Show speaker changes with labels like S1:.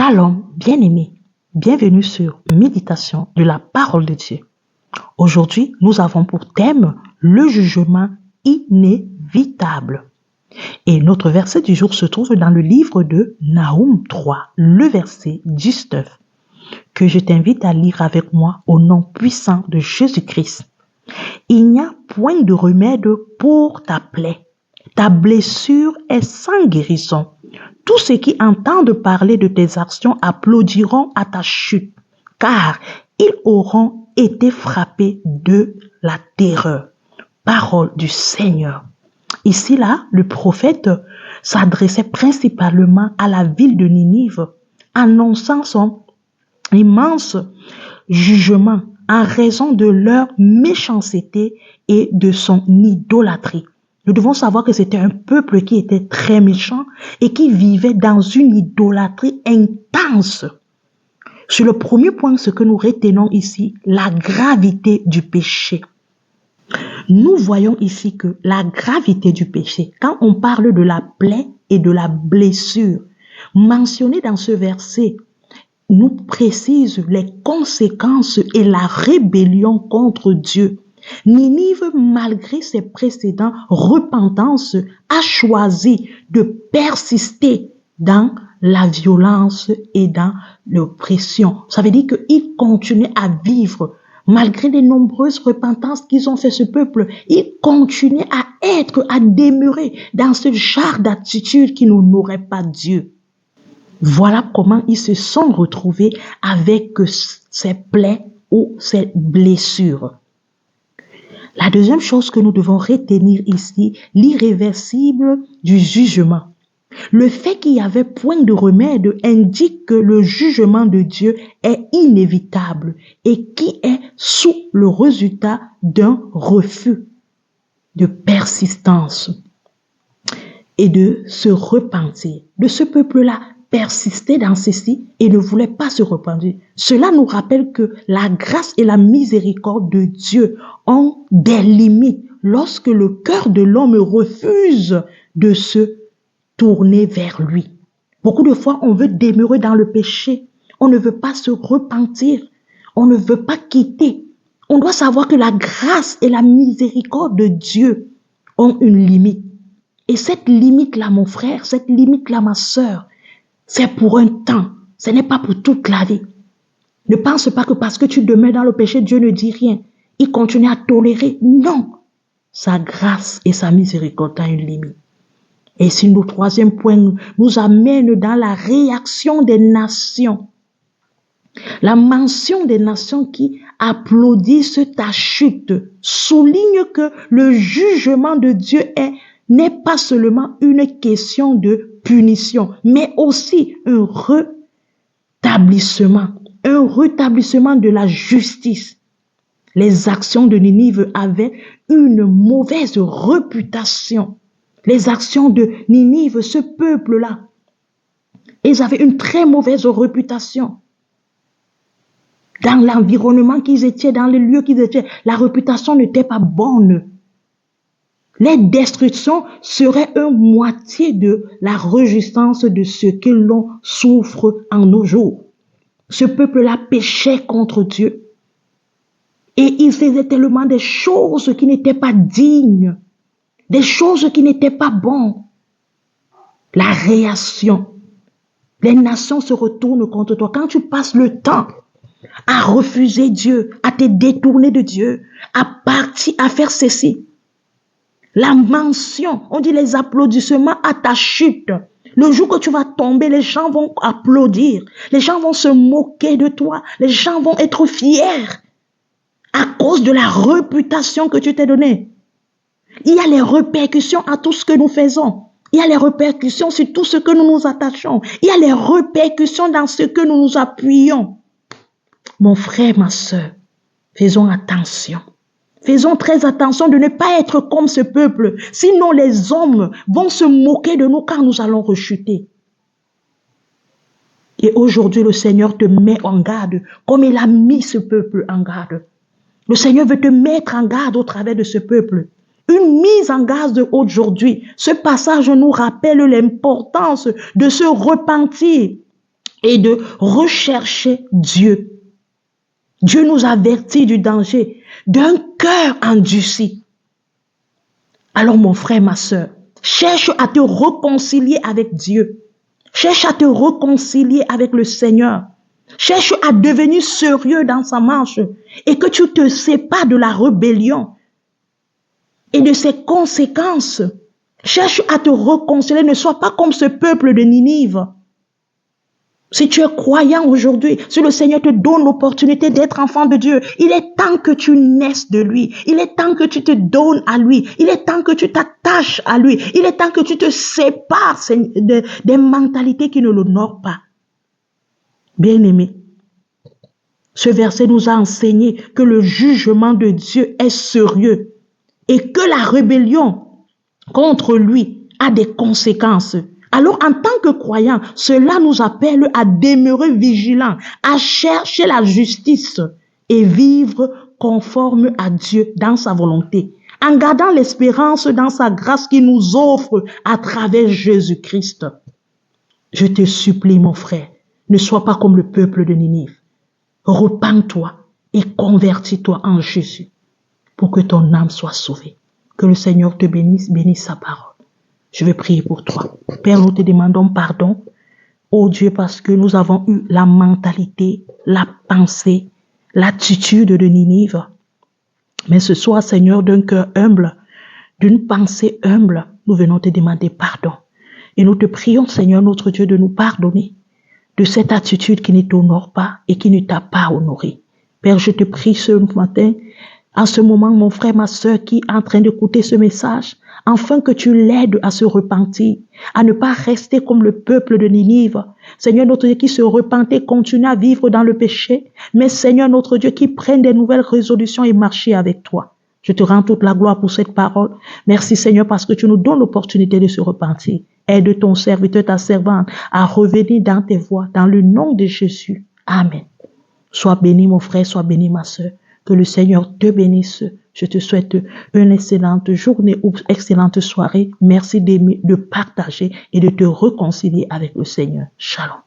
S1: Shalom, bien-aimés, bienvenue sur Méditation de la parole de Dieu. Aujourd'hui, nous avons pour thème le jugement inévitable. Et notre verset du jour se trouve dans le livre de Naoum 3, le verset 19, que je t'invite à lire avec moi au nom puissant de Jésus-Christ. Il n'y a point de remède pour ta plaie. Ta blessure est sans guérison. Tous ceux qui entendent parler de tes actions applaudiront à ta chute, car ils auront été frappés de la terreur. Parole du Seigneur. Ici, là, le prophète s'adressait principalement à la ville de Ninive, annonçant son immense jugement en raison de leur méchanceté et de son idolâtrie. Nous devons savoir que c'était un peuple qui était très méchant et qui vivait dans une idolâtrie intense. Sur le premier point, ce que nous retenons ici, la gravité du péché. Nous voyons ici que la gravité du péché, quand on parle de la plaie et de la blessure, mentionnées dans ce verset, nous précise les conséquences et la rébellion contre Dieu. Ninive, malgré ses précédents repentances, a choisi de persister dans la violence et dans l'oppression. Ça veut dire qu'ils continuent à vivre. Malgré les nombreuses repentances qu'ils ont fait ce peuple, ils continuent à demeurer dans ce genre d'attitude qui n'honorait pas Dieu. Voilà comment ils se sont retrouvés avec ces plaies ou ces blessures. La deuxième chose que nous devons retenir ici, l'irréversible du jugement. Le fait qu'il n'y avait point de remède indique que le jugement de Dieu est inévitable et qui est sous le résultat d'un refus de persistance et de se repentir. De ce peuple-là, persistait dans ceci et ne voulait pas se repentir. Cela nous rappelle que la grâce et la miséricorde de Dieu ont des limites lorsque le cœur de l'homme refuse de se tourner vers lui. Beaucoup de fois, on veut demeurer dans le péché. On ne veut pas se repentir. On ne veut pas quitter. On doit savoir que la grâce et la miséricorde de Dieu ont une limite. Et cette limite-là, mon frère, cette limite-là, ma sœur, c'est pour un temps. Ce n'est pas pour toute la vie. Ne pense pas que parce que tu demeures dans le péché, Dieu ne dit rien. Il continue à tolérer. Non. Sa grâce et sa miséricorde ont une limite. Et si le troisième point nous amène dans la réaction des nations. La mention des nations qui applaudissent ta chute souligne que le jugement de Dieu n'est pas seulement une question de punition, mais aussi un rétablissement de la justice. Les actions de Ninive avaient une mauvaise réputation. Les actions de Ninive, ce peuple-là, ils avaient une très mauvaise réputation. Dans l'environnement qu'ils étaient, dans les lieux qu'ils étaient, la réputation n'était pas bonne. Les destructions seraient une moitié de la résistance de ce que l'on souffre en nos jours. Ce peuple-là péchait contre Dieu. Et il faisait tellement des choses qui n'étaient pas dignes, des choses qui n'étaient pas bonnes. La réaction. Les nations se retournent contre toi. Quand tu passes le temps à refuser Dieu, à te détourner de Dieu, à partir, à faire ceci, la mention, on dit les applaudissements à ta chute. Le jour que tu vas tomber, les gens vont applaudir. Les gens vont se moquer de toi. Les gens vont être fiers à cause de la réputation que tu t'es donnée. Il y a les répercussions à tout ce que nous faisons. Il y a les répercussions sur tout ce que nous nous attachons. Il y a les répercussions dans ce que nous nous appuyons. Mon frère, ma sœur, faisons attention. Faisons très attention de ne pas être comme ce peuple. Sinon, les hommes vont se moquer de nous quand nous allons rechuter. Et aujourd'hui, le Seigneur te met en garde comme il a mis ce peuple en garde. Le Seigneur veut te mettre en garde au travers de ce peuple. Une mise en garde d'aujourd'hui. Ce passage nous rappelle l'importance de se repentir. et de rechercher Dieu. Dieu nous avertit du danger d'un cœur endurci. Alors mon frère, ma sœur, cherche à te réconcilier avec Dieu. Cherche à te réconcilier avec le Seigneur. Cherche à devenir sérieux dans sa marche et que tu te sépares de la rébellion et de ses conséquences. Cherche à te réconcilier. Ne sois pas comme ce peuple de Ninive. Si tu es croyant aujourd'hui, si le Seigneur te donne l'opportunité d'être enfant de Dieu, il est temps que tu naisses de lui. Il est temps que tu te donnes à lui. Il est temps que tu t'attaches à lui. Il est temps que tu te sépares des mentalités qui ne l'honorent pas. Bien-aimé, ce verset nous a enseigné que le jugement de Dieu est sérieux et que la rébellion contre lui a des conséquences. Alors, en tant que croyants, cela nous appelle à demeurer vigilants, à chercher la justice et vivre conforme à Dieu dans sa volonté, en gardant l'espérance dans sa grâce qu'il nous offre à travers Jésus-Christ. Je te supplie, mon frère, ne sois pas comme le peuple de Ninive. Repens-toi et convertis-toi en Jésus pour que ton âme soit sauvée. Que le Seigneur te bénisse, bénisse sa parole. Je vais prier pour toi. Père, nous te demandons pardon, oh Dieu, parce que nous avons eu la mentalité, la pensée, l'attitude de Ninive. Mais ce soir, Seigneur, d'un cœur humble, d'une pensée humble, nous venons te demander pardon. Et nous te prions, Seigneur, notre Dieu, de nous pardonner de cette attitude qui ne t'honore pas et qui ne t'a pas honoré. Père, je te prie ce matin, en ce moment, mon frère, ma sœur qui est en train d'écouter ce message, afin que tu l'aides à se repentir, à ne pas rester comme le peuple de Ninive. Seigneur notre Dieu, qui se repentait, continue à vivre dans le péché, mais Seigneur notre Dieu, qui prenne des nouvelles résolutions et marcher avec toi. Je te rends toute la gloire pour cette parole. Merci Seigneur parce que tu nous donnes l'opportunité de se repentir. Aide ton serviteur, ta servante à revenir dans tes voies, dans le nom de Jésus. Amen. Sois béni mon frère, sois béni ma sœur. Que le Seigneur te bénisse. Je te souhaite une excellente journée ou excellente soirée. Merci d'aimer, de partager et de te réconcilier avec le Seigneur. Shalom.